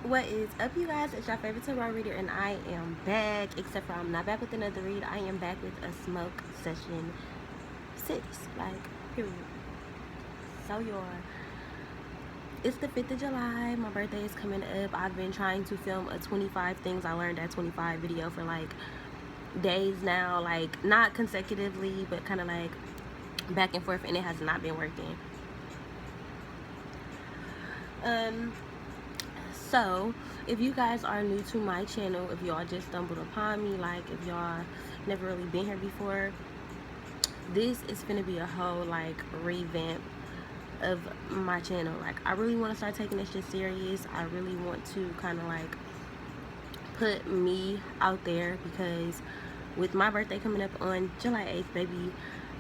What is up, you guys? It's your favorite tarot reader, and I am back. Except for I'm not back with another read. I am back with a smoke session 6, period. So it's the 5th of July. My birthday is coming up. I've been trying to film a 25 things I learned at 25 video for days now, not consecutively, but kind of back and forth, and it has not been working. So if you guys are new to my channel, if y'all just stumbled upon me, if y'all never really been here before, this is gonna be a whole revamp of my channel. I really want to start taking this shit serious. I really want to kind of put me out there, because with my birthday coming up on July 8th, baby,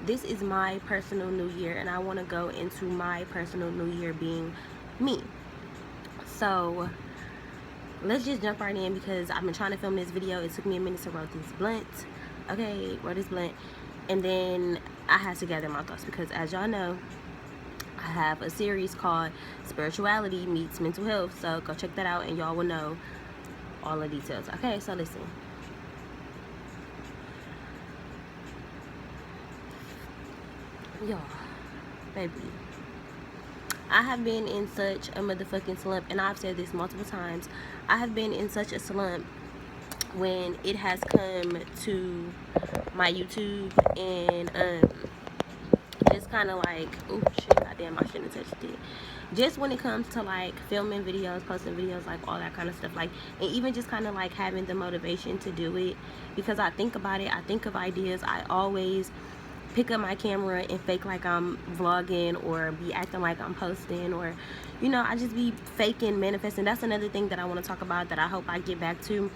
this is my personal new year, and I want to go into my personal new year being me. So let's just jump right in, because I've been trying to film this video. It took me a minute to roll this blunt. Okay, roll this blunt. And then I had to gather my thoughts, because as y'all know, I have a series called Spirituality Meets Mental Health. So go check that out and y'all will know all the details. Okay, so listen. Y'all, baby, I have been in such a motherfucking slump, and I've said this multiple times. I have been in such a slump when it has come to my YouTube, and just kind of oh shit, goddamn, I shouldn't have touched it. Just when it comes to filming videos, posting videos, all that kind of stuff, and even just kind of having the motivation to do it, because I think about it, I think of ideas. I always pick up my camera and fake I'm vlogging, or be acting like I'm posting, or I just be faking, manifesting. That's another thing that I want to talk about, that I hope I get back to.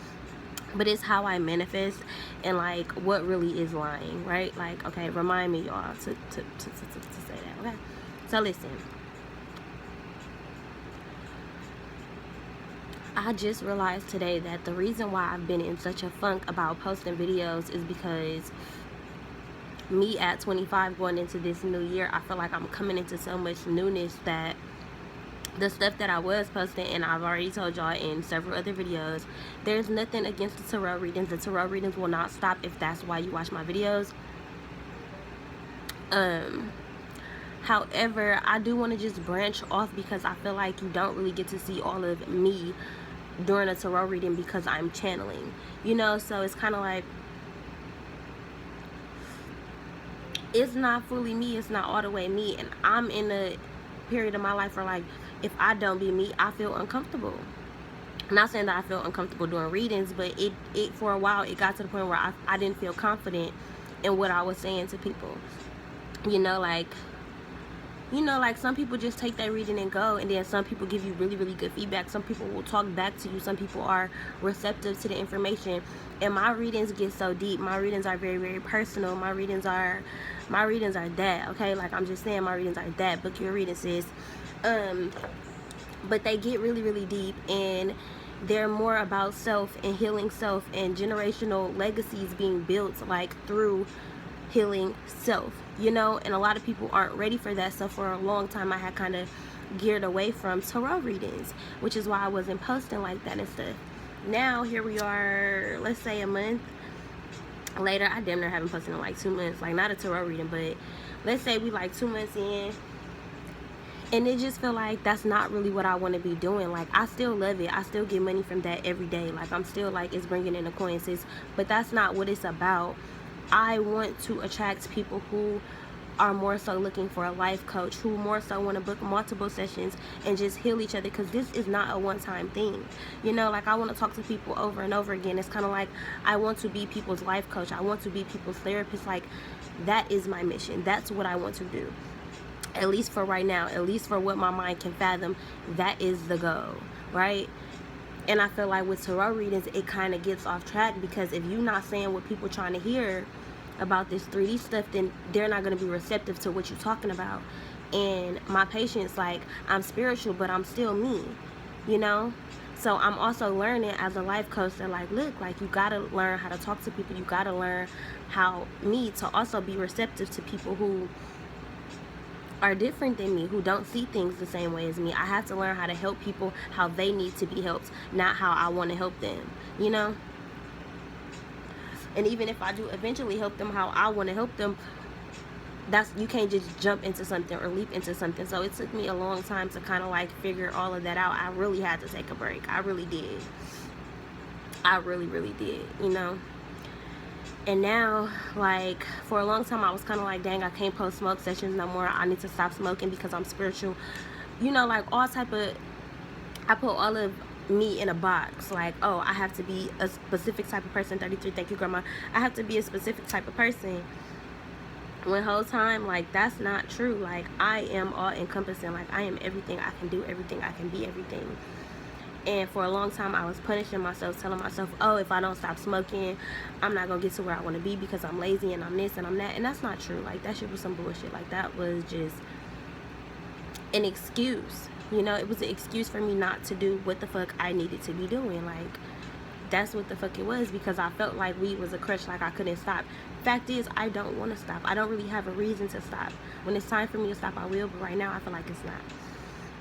But it's how I manifest, and what really is lying, right? Okay, remind me, y'all, to say that. Okay, so listen, I just realized today that the reason why I've been in such a funk about posting videos is because me at 25 going into this new year, I feel like I'm coming into so much newness that the stuff that I was posting, and I've already told y'all in several other videos, there's nothing against the tarot readings. The tarot readings will not stop if that's why you watch my videos. However, I do want to just branch off, because I feel like you don't really get to see all of me during a tarot reading, because I'm channeling, so it's kind of it's not fully me, it's not all the way me, and I'm in a period of my life where if I don't be me, I feel uncomfortable. I'm not saying that I feel uncomfortable doing readings, but it for a while it got to the point where I didn't feel confident in what I was saying to people. Some people just take that reading and go, and then some people give you really, really good feedback. Some people will talk back to you. Some people are receptive to the information. And my readings get so deep. My readings are very, very personal. My readings are that, okay? I'm just saying, my readings are that. Book your reading, sis. But they get really, really deep, and they're more about self and healing self, and generational legacies being built through healing self, and a lot of people aren't ready for that. So for a long time I had kind of geared away from tarot readings, which is why I wasn't posting like that and stuff. Now here we are, let's say a month later. I damn near haven't posted in 2 months, not a tarot reading, but let's say we 2 months in, and it just feel like that's not really what I want to be doing. I still love it, I still get money from that every day, I'm still it's bringing in the coins, but that's not what it's about. I want to attract people who are more so looking for a life coach, who more so want to book multiple sessions and just heal each other, because this is not a one-time thing. I want to talk to people over and over again. It's kind of I want to be people's life coach. I want to be people's therapist. That is my mission. That's what I want to do, at least for right now, at least for what my mind can fathom. That is the goal, right? And I feel with tarot readings, it kind of gets off track, because if you're not saying what people trying to hear about this 3D stuff, then they're not going to be receptive to what you're talking about. And my patients, I'm spiritual, but I'm still me, So I'm also learning as a life coach that look, you got to learn how to talk to people. You got to learn how to also be receptive to people who are different than me, who don't see things the same way as me. I have to learn how to help people how they need to be helped, not how I want to help them, you know? And even if I do eventually help them how I want to help them, you can't just jump into something or leap into something. So it took me a long time to kind of like figure all of that out. I really had to take a break. I really did. I really did, you know? And now, like, for a long time I was kind of like, dang, I can't post smoke sessions no more. I need to stop smoking because I'm spiritual, you know, like all type of, I put all of me in a box, like, oh, I have to be a specific type of person. 33, thank you, grandma. I have to be a specific type of person, when whole time, like, that's not true. Like, I am all encompassing. Like, I am everything. I can do everything. I can be everything. And for a long time I was punishing myself, telling myself, oh, if I don't stop smoking, I'm not gonna get to where I want to be because I'm lazy and I'm this and I'm that. And that's not true. Like, that shit was some bullshit. Like, that was just an excuse, you know? It was an excuse for me not to do what the fuck I needed to be doing. Like, that's what the fuck it was, because I felt like weed was a crutch, like I couldn't stop. Fact is, I don't want to stop. I don't really have a reason to stop. When it's time for me to stop, I will, but right now I feel like it's not.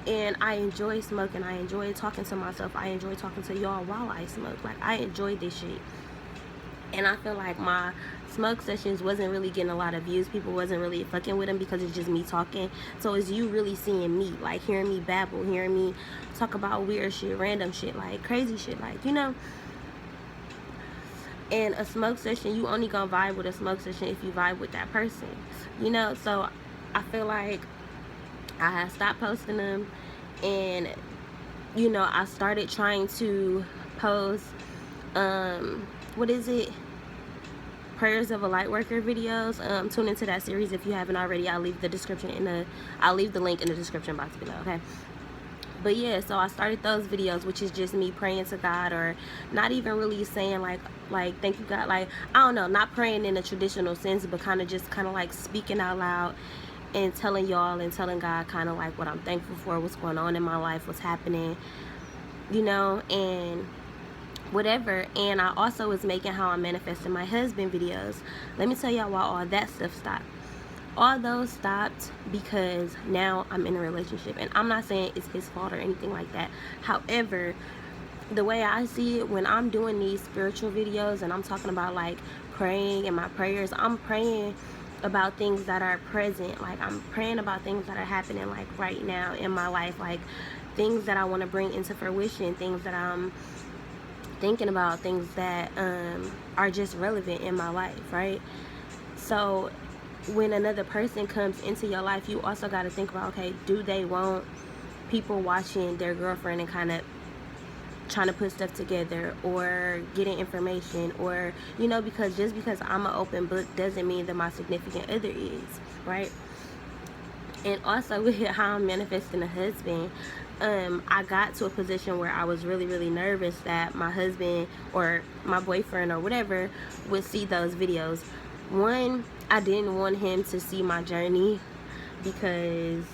And I enjoy smoking. I enjoy talking to myself. I enjoy talking to y'all while I smoke. Like, I enjoy this shit. And I feel like my smoke sessions wasn't really getting a lot of views. People wasn't really fucking with them because it's just me talking. So it's you really seeing me, like hearing me babble, hearing me talk about weird shit, random shit, like crazy shit, like, you know. And a smoke session, you only gonna vibe with a smoke session if you vibe with that person, you know. So I feel like I had stopped posting them, and you know, I started trying to post what is it, prayers of a light worker videos. Tune into that series if you haven't already. I'll leave the link in the description box below, okay? But yeah, so I started those videos, which is just me praying to God, or not even really saying like thank you God, like, I don't know, not praying in a traditional sense, but kind of like speaking out loud and telling y'all and telling God kind of like what I'm thankful for, what's going on in my life, what's happening, you know, and whatever. And I also was making how I'm manifesting my husband videos. Let me tell y'all why all that stuff stopped. All those stopped because now I'm in a relationship, and I'm not saying it's his fault or anything like that. However, the way I see it, when I'm doing these spiritual videos and I'm talking about like praying and my prayers, I'm praying about things that are present. Like, I'm praying about things that are happening like right now in my life, like things that I want to bring into fruition, things that I'm thinking about, things that are just relevant in my life, right? So when another person comes into your life, you also got to think about, okay, do they want people watching their girlfriend and kind of trying to put stuff together or getting information, or, you know, because just because I'm an open book doesn't mean that my significant other is, right? And also with how I'm manifesting a husband, I got to a position where I was really nervous that my husband or my boyfriend or whatever would see those videos. One, I didn't want him to see my journey because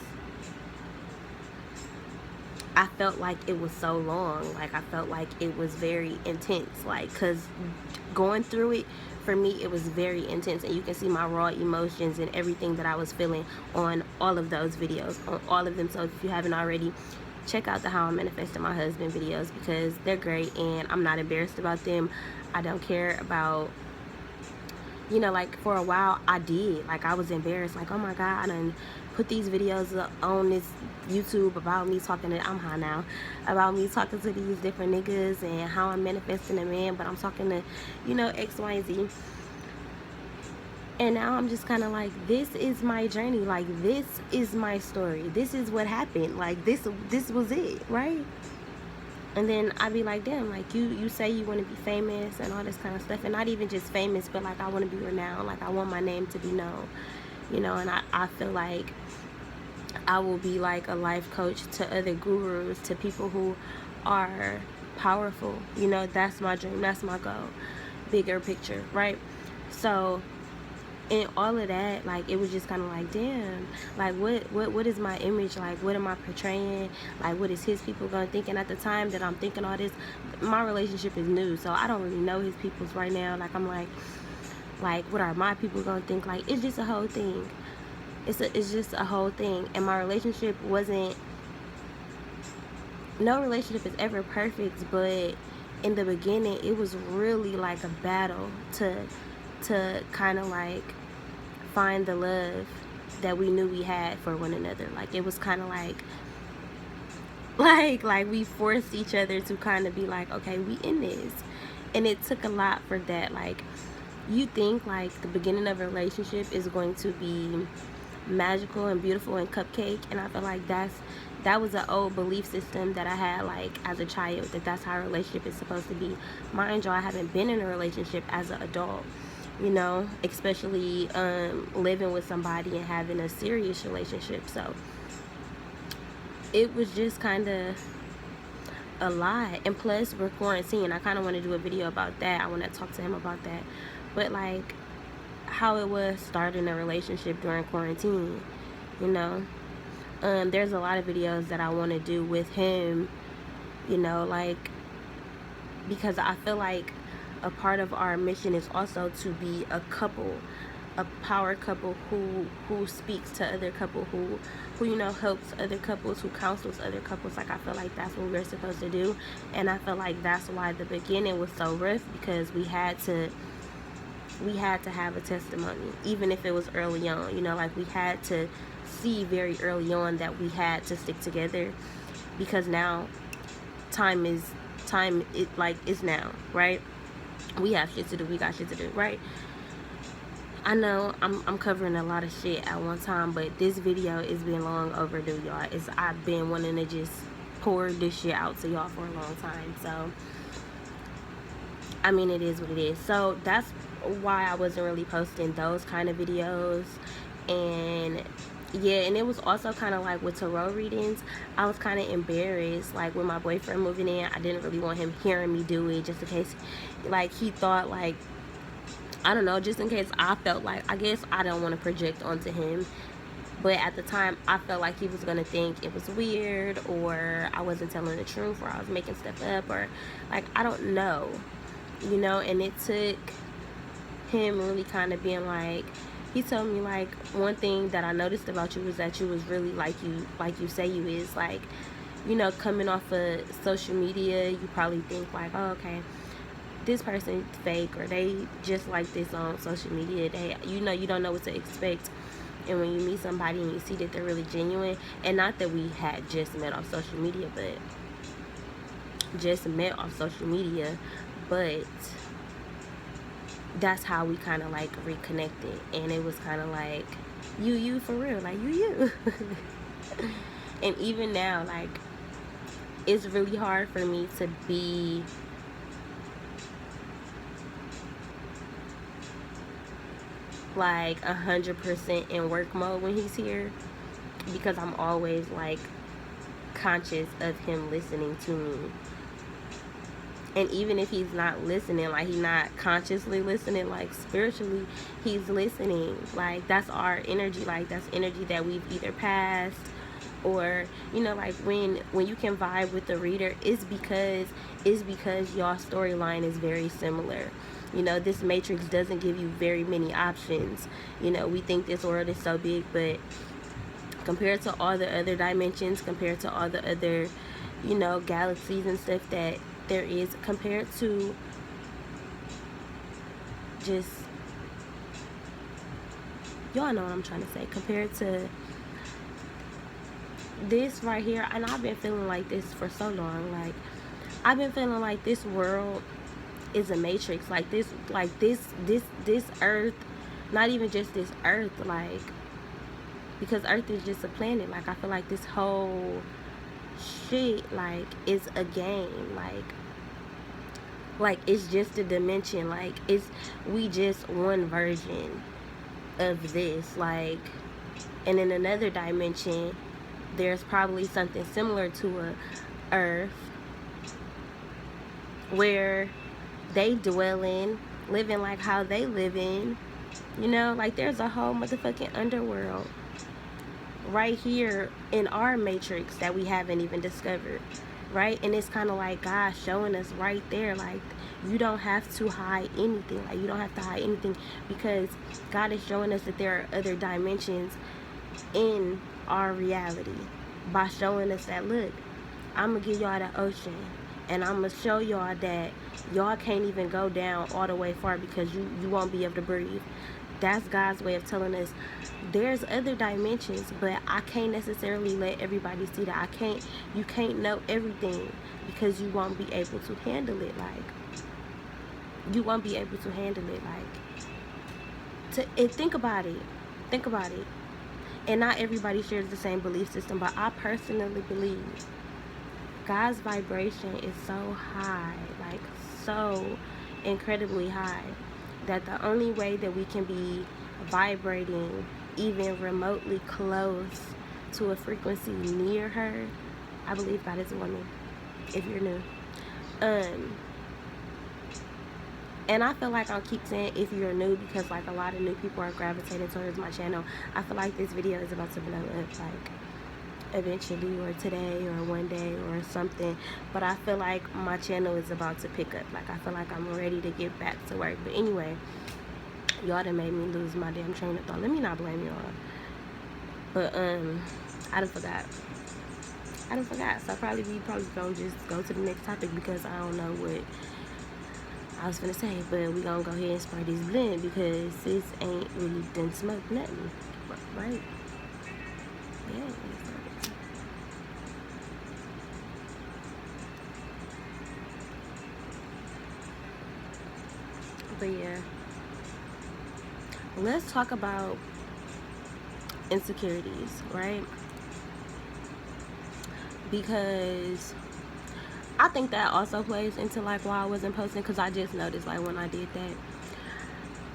I felt like it was so long. Like, I felt like it was very intense. Like, because going through it, for me, it was very intense. And you can see my raw emotions and everything that I was feeling on all of those videos, on all of them. So if you haven't already, check out the How I'm Manifesting My Husband videos, because they're great and I'm not embarrassed about them. I don't care about, you know, like, for a while I did. Like, I was embarrassed. Like, oh my God, I done put these videos on this YouTube about me talking to, I'm high now, about me talking to these different niggas and how I'm manifesting a man, but I'm talking to, you know, X, Y, and Z. And now I'm just kind of like, this is my journey. Like, this is my story. This is what happened. Like, this was it, right? And then I'd be like, damn, like, you say you want to be famous and all this kind of stuff, and not even just famous, but like, I want to be renowned. Like, I want my name to be known, you know. And I feel like I will be like a life coach to other gurus, to people who are powerful, you know. That's my dream, that's my goal, bigger picture, right? So in all of that, like, it was just kind of like, damn, like, what is my image? Like, what am I portraying? Like, what is his people gonna think? And at the time that I'm thinking all this, my relationship is new, so I don't really know his peoples right now. Like, I'm like, what are my people gonna think? Like, it's just a whole thing. It's just a whole thing. And my relationship wasn't, no relationship is ever perfect, but in the beginning it was really like a battle to kind of like find the love that we knew we had for one another. Like it was kind of like we forced each other to kind of be like, okay, we in this. And it took a lot for that. Like, you think like the beginning of a relationship is going to be magical and beautiful and cupcake, and I feel like that was an old belief system that I had like as a child, that's how a relationship is supposed to be. Mind you, I haven't been in a relationship as an adult, you know, especially living with somebody and having a serious relationship. So it was just kind of a lot. And plus we're quarantined. I kind of want to do a video about that. I want to talk to him about that. But like how it was starting a relationship during quarantine, you know. There's a lot of videos that I want to do with him, you know, like, because I feel like a part of our mission is also to be a couple, a power couple who speaks to other couple, who you know, helps other couples, who counsels other couples. Like, I feel like that's what we're supposed to do. And I feel like that's why the beginning was so rough, because we had to have a testimony, even if it was early on, you know. Like, we had to see very early on that we had to stick together, because now time is now, right? We have shit to do, we got shit to do, right? I know I'm covering a lot of shit at one time, but this video is being long overdue, y'all. I've been wanting to just pour this shit out to y'all for a long time. So I mean, it is what it is. So that's why I wasn't really posting those kind of videos. And yeah, and it was also kind of like with tarot readings, I was kind of embarrassed. Like, with my boyfriend moving in, I didn't really want him hearing me do it, just in case like he thought, like, I don't know, just in case I felt like, I guess I don't want to project onto him, but at the time I felt like he was gonna think it was weird, or I wasn't telling the truth, or I was making stuff up, or like, I don't know, you know. And it took him really kind of being like, he told me, like, one thing that I noticed about you was that you was really like you say you is. Like, you know, coming off of social media, you probably think like, oh, okay, this person's fake, or they just like this on social media. They, you know, you don't know what to expect. And when you meet somebody and you see that they're really genuine, and not that we had just met off social media, but that's how we kind of like reconnected. And it was kind of like, you for real, like, you and even now, like, it's really hard for me to be like 100% in work mode when he's here, because I'm always like conscious of him listening to me. And even if he's not listening, like, he's not consciously listening, like, spiritually, he's listening. Like, that's our energy. Like, that's energy that we've either passed, or, you know, like, when you can vibe with the reader, it's because y'all storyline is very similar. You know, this matrix doesn't give you very many options. You know, we think this world is so big, but compared to all the other dimensions, compared to all the other, you know, galaxies and stuff that there is, compared to just, y'all know what I'm trying to say, compared to this right here. And I've been feeling like this for so long. Like, I've been feeling like this world is a matrix. Like, this earth, not even just this earth, like, because earth is just a planet. Like, I feel like this whole shit, like, is a game. Like it's just a dimension. Like, we just one version of this. Like, and in another dimension, there's probably something similar to a earth where they dwell in, living like how they live in, you know. Like, there's a whole motherfucking underworld right here in our matrix that we haven't even discovered, right? And it's kind of like God showing us right there, like, you don't have to hide anything. Like, you don't have to hide anything, because God is showing us that there are other dimensions in our reality by showing us that, look, I'm gonna give y'all the ocean, and I'm gonna show y'all that y'all can't even go down all the way far because you won't be able to breathe. That's God's way of telling us there's other dimensions, but I can't necessarily let everybody see that. You can't know everything because you won't be able to handle it. You won't be able to handle it. Think about it. Think about it. And not everybody shares the same belief system, but I personally believe God's vibration is so high, so incredibly high, that the only way that we can be vibrating even remotely close to a frequency near her, I believe God is a woman, if you're new. And I feel like I'll keep saying if you're new because a lot of new people are gravitating towards my channel. I feel like this video is about to blow up eventually, or today, or one day, or something. But I feel like my channel is about to pick up. I feel like I'm ready to get back to work. But anyway, y'all done made me lose my damn train of thought. Let me not blame y'all. But I done forgot. So we probably gonna just go to the next topic because I don't know what I was gonna say. But we gonna go ahead and spray this blend because this ain't really done smoked nothing, right? Yeah. But yeah, let's talk about insecurities, right? Because I think that also plays into why I wasn't posting, because I just noticed when I did that,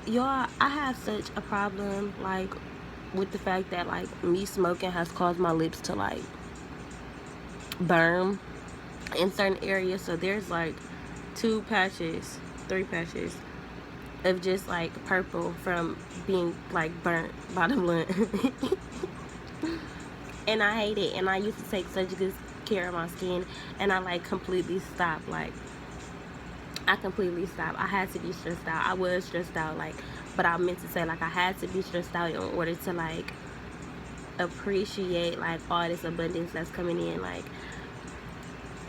y'all, I have such a problem with the fact that me smoking has caused my lips to burn in certain areas. So there's 3 patches of just purple from being burnt by the blunt. And I hate it. And I used to take such good care of my skin, and I completely stopped. I completely stopped. I had to be stressed out. I was stressed out, but I meant to say I had to be stressed out in order to appreciate all this abundance that's coming in.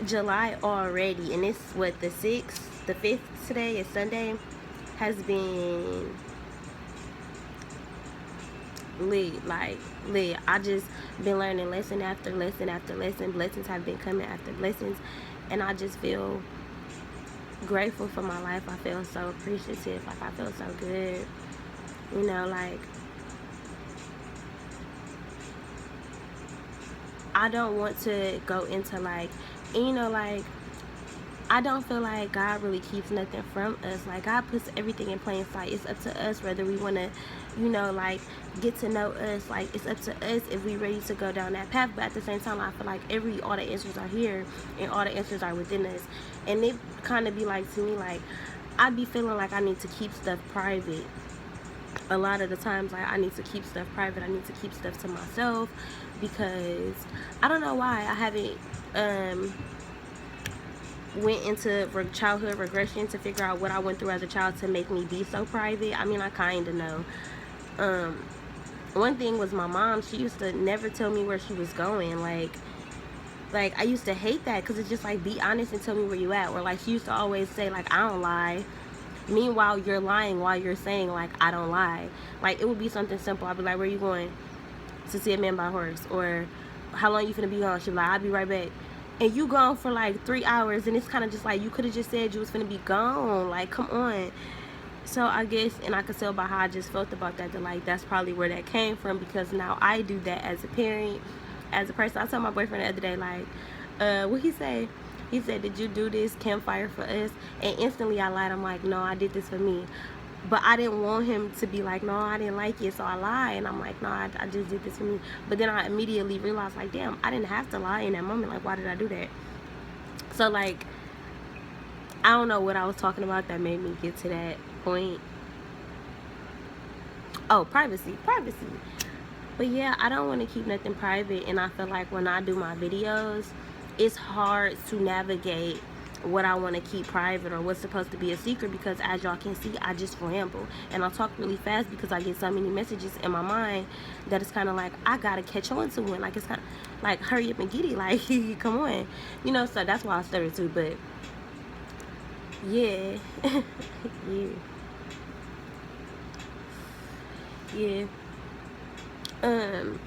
July already, and it's what, the 6th, the 5th today is Sunday, has been lit. Lit. I just been learning lesson after lesson after lesson. Blessings have been coming after blessings, and I just feel grateful for my life. I feel so appreciative. I feel so good, I don't want to go into I don't feel like God really keeps nothing from us. God puts everything in plain sight. It's up to us whether we want to, get to know us. It's up to us if we ready to go down that path. But at the same time, I feel all the answers are here, and all the answers are within us. And it kind of be to me, I'd be feeling I need to keep stuff private. A lot of the times, I need to keep stuff private. I need to keep stuff to myself because I don't know why I haven't went into childhood regression to figure out what I went through as a child to make me be so private. I mean, I kind of know. One thing was my mom. She used to never tell me where she was going. I used to hate that because it's just be honest and tell me where you at. Or she used to always say I don't lie. Meanwhile, you're lying while you're saying I don't lie. It would be something simple. I'd be where you going? To see a man by horse. Or how long you finna be gone? She'd be I'll be right back. And you gone for 3 hours, and it's kind of just you could have just said you was finna be gone. Come on. So I guess, and I could tell by how I just felt about that, that that's probably where that came from, because now I do that as a parent, as a person. I told my boyfriend the other day, what he say? He said, did you do this campfire for us? And instantly I lied. I'm no, I did this for me. But I didn't want him to be no, I didn't like it, so I lied. And I'm no, I just did this for me. But then I immediately realized, damn, I didn't have to lie in that moment. Why did I do that? So, I don't know what I was talking about that made me get to that point. Oh, privacy. But yeah, I don't want to keep nothing private. And I feel when I do my videos, it's hard to navigate what I want to keep private or what's supposed to be a secret, because as y'all can see, I just ramble and I talk really fast because I get so many messages in my mind that it's kind of like I gotta catch on to one. Like, it's kind of like, hurry up and get it, like come on, you know. So that's why I stutter too. But yeah. Yeah.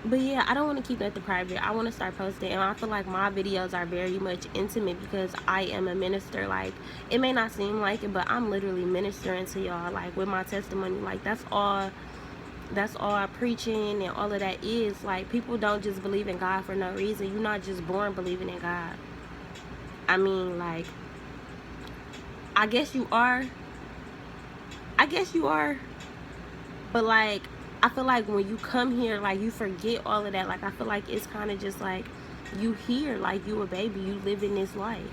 But yeah, I don't want to keep nothing private. I want to start posting, and I feel like my videos are very much intimate because I am a minister. Like, it may not seem like it, but I'm literally ministering to y'all, like, with my testimony. Like, that's all preaching and all of that is. Like, people don't just believe in God for no reason. You're not just born believing in God. I mean, like, I guess you are, but like, I feel like when you come here, like, you forget all of that. Like, I feel like it's kind of just like you here, like you a baby, you live in this life,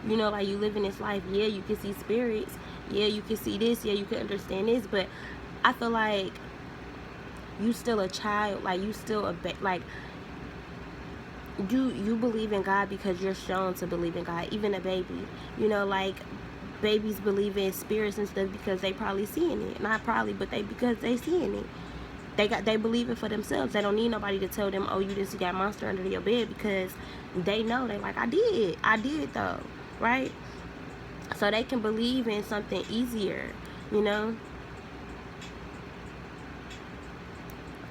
you know, like you live in this life. Yeah, you can see spirits, yeah, you can see this, yeah, you can understand this, but I feel like you still a child, like you still a like you believe in God because you're shown to believe in God. Even a baby, you know, like babies believe in spirits and stuff because they probably seeing it. Not probably, but because they seeing it. They believe it for themselves. They don't need nobody to tell them, oh, you didn't see that monster under your bed, because they know. They like, I did though, right? So they can believe in something easier, you know.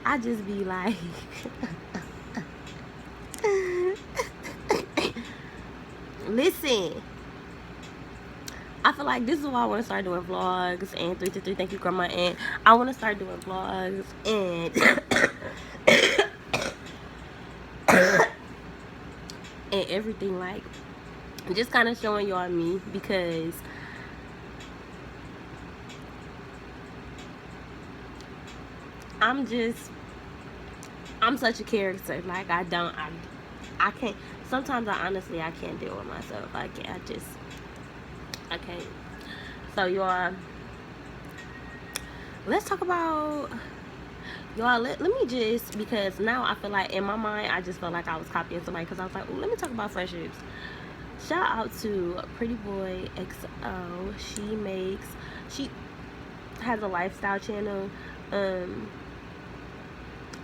I just be like listen, I feel like this is why I want to start doing vlogs, and 323, thank you, Grandma, and I want to start doing vlogs and and everything, like, just kind of showing y'all me, because I'm such a character. Like, I can't, sometimes I honestly, I can't deal with myself. I can't. So y'all, let's talk about, y'all, let me just, because now I feel like in my mind I just felt like I was copying somebody, because I was like, let me talk about friendships. Shout out to Pretty Boy XO. She has a lifestyle channel.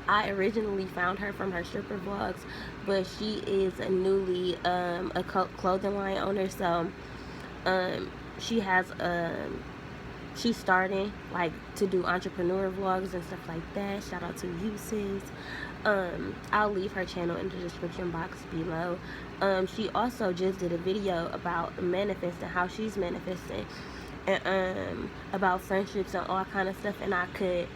I originally found her from her stripper vlogs, but she is a newly a clothing line owner. So she has she's starting, like, to do entrepreneur vlogs and stuff like that. Shout out to you, sis. I'll leave her channel in the description box below. She also just did a video about manifesting, how she's manifesting, and about friendships and all kind of stuff, and I could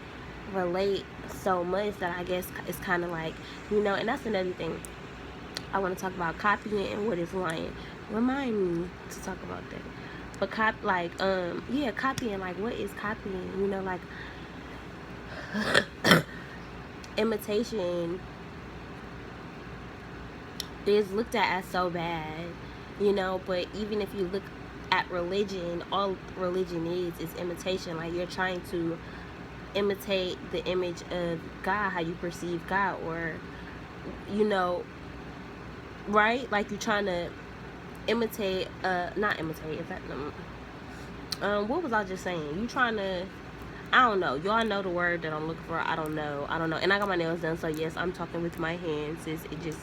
relate so much that I guess it's kind of like, you know. And that's another thing I want to talk about, copying and what is lying. Remind me to talk about that. But yeah, copying, like, what is copying, you know, like imitation is looked at as so bad, you know. But even if you look at religion, all religion is imitation. Like, you're trying to imitate the image of God, how you perceive God, or, you know, right? Like, you're trying to imitate, not imitate, is that, what was I just saying? You trying to, I don't know, y'all know the word that I'm looking for. I don't know, and I got my nails done, so yes, I'm talking with my hands. It just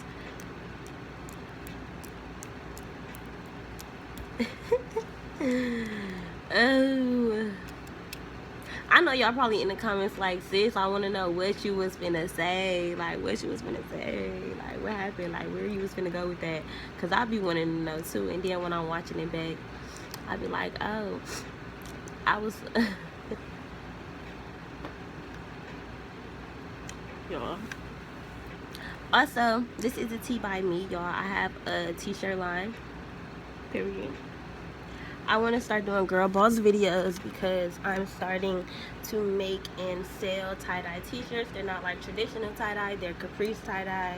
oh, I know y'all probably in the comments like, sis, I want to know what you was finna say. Like, what you was finna say. Like, what happened? Like, where you was finna go with that? Because I be wanting to know, too. And then when I'm watching it back, I be like, oh, I was... y'all. Also, this is a tea by me, y'all. I have a t-shirt line. Period. I want to start doing girl boss videos because I'm starting to make and sell tie-dye t-shirts. They're not like traditional tie-dye, they're Caprice tie-dye.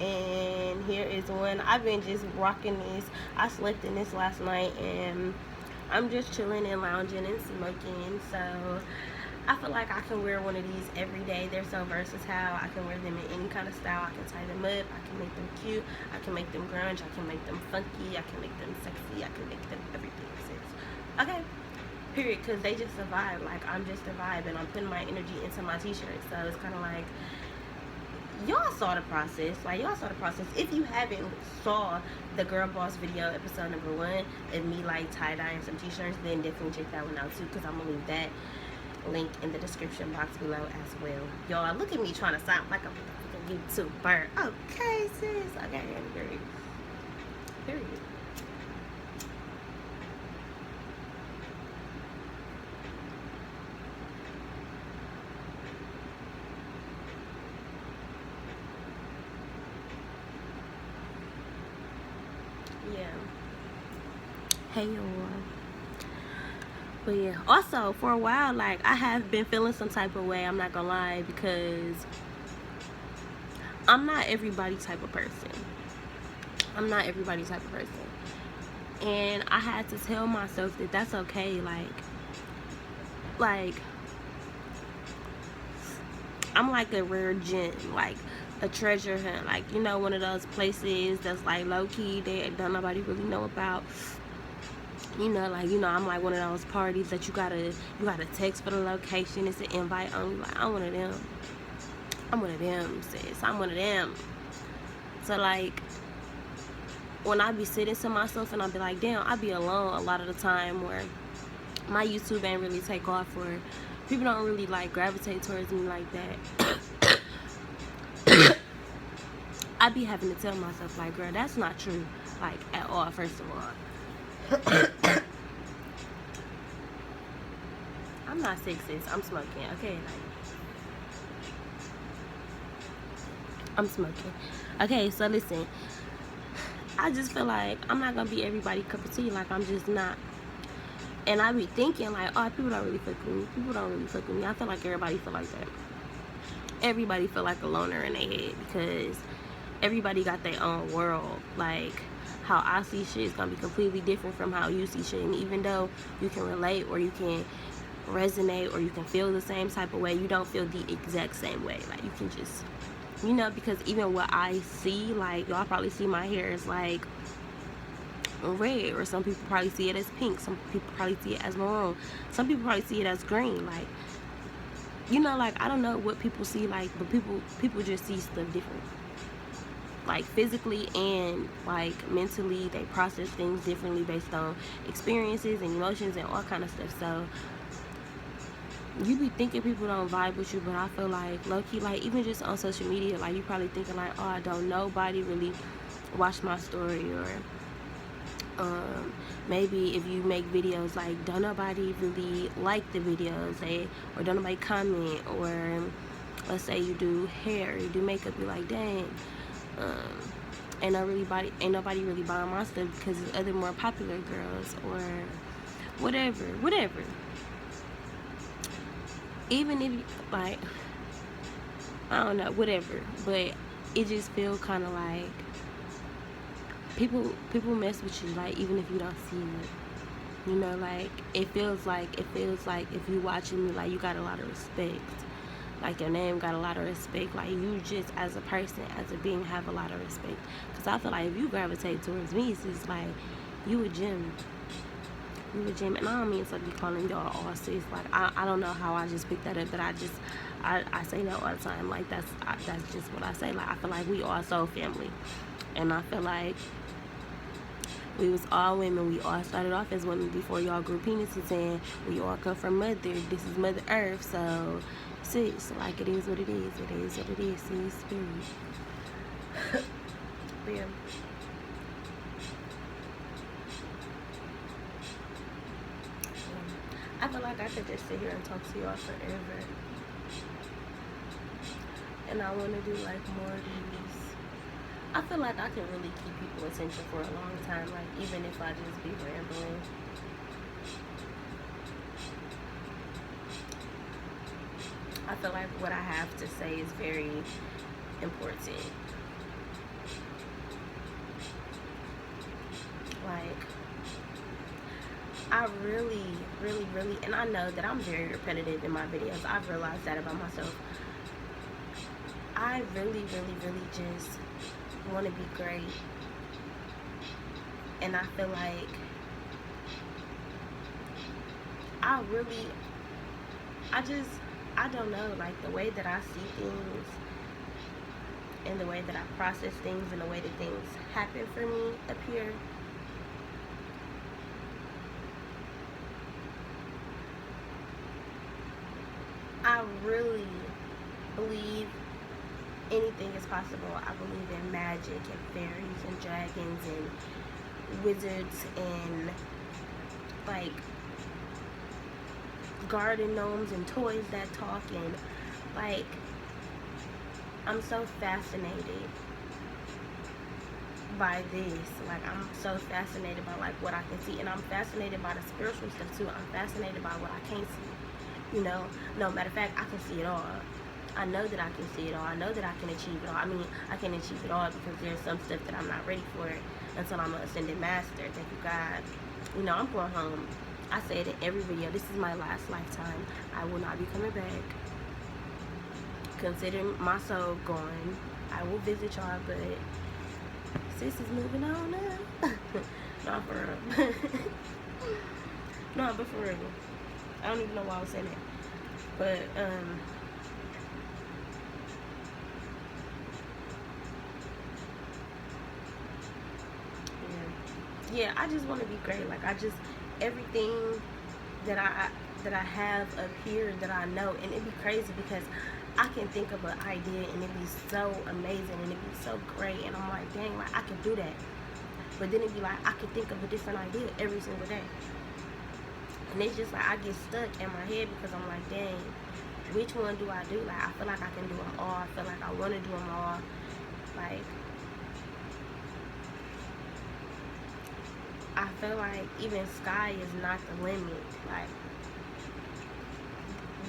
And here is one. I've been just rocking this. I slept in this last night and I'm just chilling and lounging and smoking. So I feel like I can wear one of these every day. They're so versatile. I can wear them in any kind of style. I can tie them up. I can make them cute. I can make them grunge. I can make them funky. I can make them sexy. I can make them everything. Sis. Okay. Period. Because they just a vibe. Like, I'm just a vibe, and I'm putting my energy into my t-shirt. So it's kind of like, y'all saw the process. Like, y'all saw the process. If you haven't saw the Girl Boss video, episode number 1, of me like tie-dyeing some t-shirts, then definitely check that one out too, because I'm gonna leave that link in the description box below as well. Y'all, look at me trying to sound like a YouTuber. Okay, sis. Okay, period. Period. Yeah. Hey, y'all. But yeah, also for a while, like, I have been feeling some type of way, I'm not gonna lie, because I'm not everybody type of person. I'm not everybody type of person. And I had to tell myself that that's okay. Like I'm like a rare gem, like a treasure hunt, like, you know, one of those places that's like low-key that don't nobody really know about. You know, like, you know, I'm like one of those parties that you gotta text for the location. It's an invite only. Like, I'm one of them. I'm one of them, sis. I'm one of them. So, like, when I be sitting to myself and I be like, damn, I be alone a lot of the time, where my YouTube ain't really take off, or people don't really, like, gravitate towards me like that. I be having to tell myself, like, girl, that's not true, like, at all, first of all. I'm not sick, sis. I'm smoking, okay? Like, I'm smoking. Okay, so listen. I just feel like I'm not gonna be everybody's cup of tea. Like, I'm just not. And I be thinking, like, oh, people don't really fuck with me. People don't really fuck with me. I feel like everybody feel like that. Everybody feel like a loner in their head, because everybody got their own world. Like, how I see shit is gonna be completely different from how you see shit. And even though you can relate, or you can resonate, or you can feel the same type of way, you don't feel the exact same way. Like, you can just, you know, because even what I see, like, y'all probably see my hair is like red, or some people probably see it as pink, some people probably see it as maroon, some people probably see it as green. Like, you know, like, I don't know what people see, like, but people just see stuff different. Like, physically and, like, mentally, they process things differently based on experiences and emotions and all kind of stuff. So you be thinking people don't vibe with you, but I feel like, low-key, like, even just on social media, like, you probably thinking, like, oh, don't nobody really watch my story, or maybe if you make videos, like, don't nobody really like the videos, or don't nobody comment, or let's say you do hair, you do makeup, you're like, dang, ain't nobody really buying my stuff because it's other more popular girls, or whatever. Even if you, like, I don't know, whatever, but it just feels kind of like people mess with you, like, even if you don't see it, you know. Like, it feels like if you watching me, like, you got a lot of respect, like, your name got a lot of respect, like, you just as a person, as a being, have a lot of respect. Because I feel like if you gravitate towards me, it's just like, you a gem. And I don't mean to be calling y'all all sis. Like, I don't know how I just picked that up, but I say that all the time. Like, that's just what I say. Like, I feel like we all soul family, and I feel like we was all women. We all started off as women before y'all grew penises, and we all come from mother. This is Mother Earth, so sis, like, it is what it is. It is what it is, sis. Period. Yeah. I feel like I could just sit here and talk to y'all forever. And I want to do, like, more of these. I feel like I can really keep people's attention for a long time, like, even if I just be rambling. I feel like what I have to say is very important. Like, I really, really, really, and I know that I'm very repetitive in my videos. I've realized that about myself. I really, really, really just want to be great. And I feel like I don't know, like the way that I see things and the way that I process things and the way that things happen for me up here. I really believe anything is possible. I believe in magic and fairies and dragons and wizards and like garden gnomes and toys that talk, and like I'm so fascinated by this. Like I'm so fascinated by like what I can see, and I'm fascinated by the spiritual stuff too. I'm fascinated by what I can't see. You know, no matter of fact, I can see it all. I know that I can see it all. I know that I can achieve it all. I mean, I can achieve it all because there's some stuff that I'm not ready for until I'm an ascended master. Thank you, God. You know, I'm going home. I say it in every video. This is my last lifetime. I will not be coming back. Consider my soul gone. I will visit y'all, but sis is moving on now. No, for real. No, but for real. I don't even know why I was saying that. But, yeah, I just want to be great. Like, everything that I have up here that I know, and it'd be crazy because I can think of an idea and it'd be so amazing and it'd be so great, and I'm like, dang, like I could do that. But then it'd be like I could think of a different idea every single day, and it's just like I get stuck in my head because I'm like, dang, which one do I do? Like I feel like I can do them all. I feel like I want to do them all. Like I feel like even sky is not the limit. Like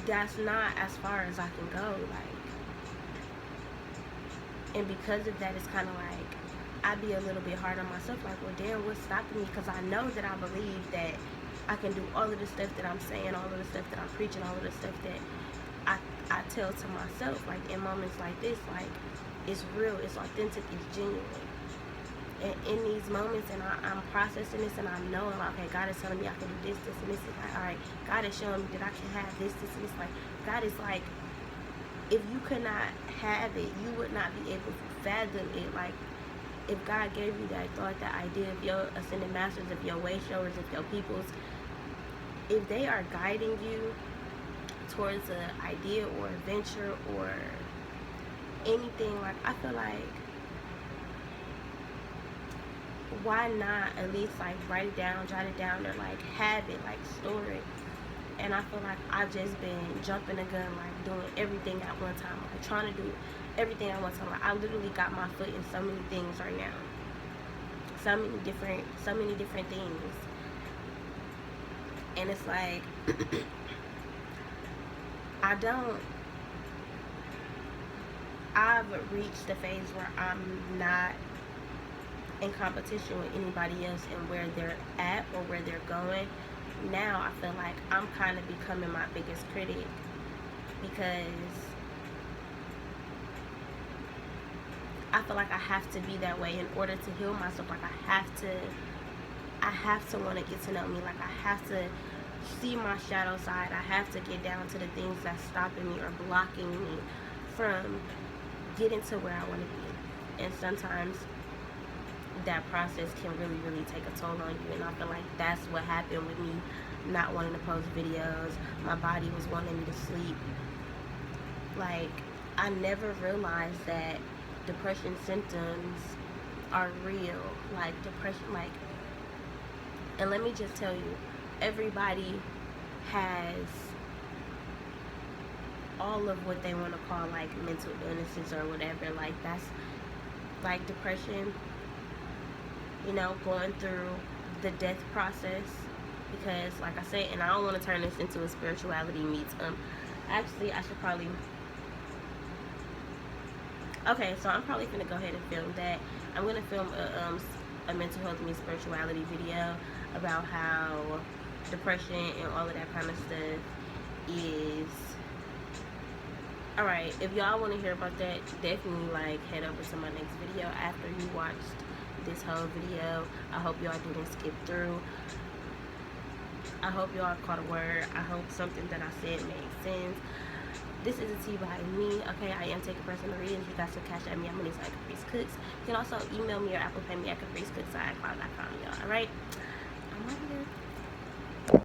that's not as far as I can go. Like, and because of that, it's kind of like I be a little bit hard on myself. Like, well, damn, what's stopping me? Because I know that I believe that I can do all of the stuff that I'm saying, all of the stuff that I'm preaching, all of the stuff that I tell to myself. Like in moments like this, like it's real, it's authentic, it's genuine. And in these moments, and I'm processing this, and I'm knowing, like, okay, God is telling me I can do this, this, and this. Is like, all right, God is showing me that I can have this, this, and this. Like, God is like, if you could not have it, you would not be able to fathom it. Like, if God gave you that thought, that idea, of your ascended masters, of your way showers, of your peoples, if they are guiding you towards an idea or a venture or anything, like, I feel like, why not at least like write it down, jot it down, or like have it, like store it. And I feel like I've just been jumping the gun, like doing everything at one time, like trying to do everything at one time. Like I literally got my foot in so many things right now, so many different things, and it's like I've reached the phase where I'm not in competition with anybody else and where they're at or where they're going. Now I feel like I'm kind of becoming my biggest critic, because I feel like I have to be that way in order to heal myself. Like I have to want to get to know me. Like I have to see my shadow side. I have to get down to the things that's stopping me or blocking me from getting to where I want to be. And sometimes that process can really, really take a toll on you, and I feel like that's what happened with me not wanting to post videos. My body was wanting me to sleep. Like, I never realized that depression symptoms are real. Like, depression, like, and let me just tell you, everybody has all of what they want to call, like, mental illnesses or whatever. Like, that's, like, depression, you know, going through the death process, because like I said, and I don't want to turn this into a spirituality meets actually I should probably, okay, so I'm probably gonna go ahead and film that. I'm gonna film a mental health meets spirituality video about how depression and all of that kind of stuff is alright. If y'all want to hear about that, definitely like head over to my next video after you watched this whole video. I hope y'all didn't skip through. I hope y'all caught a word. I hope something that I said made sense. This is a tea by me. Okay, I am taking personal readings. You guys can cash at me. I'm on this CapriceCooks. You can also email me or Apple Pay me at CapriceCooks@icloud.com, y'all. Alright? I'm out of here.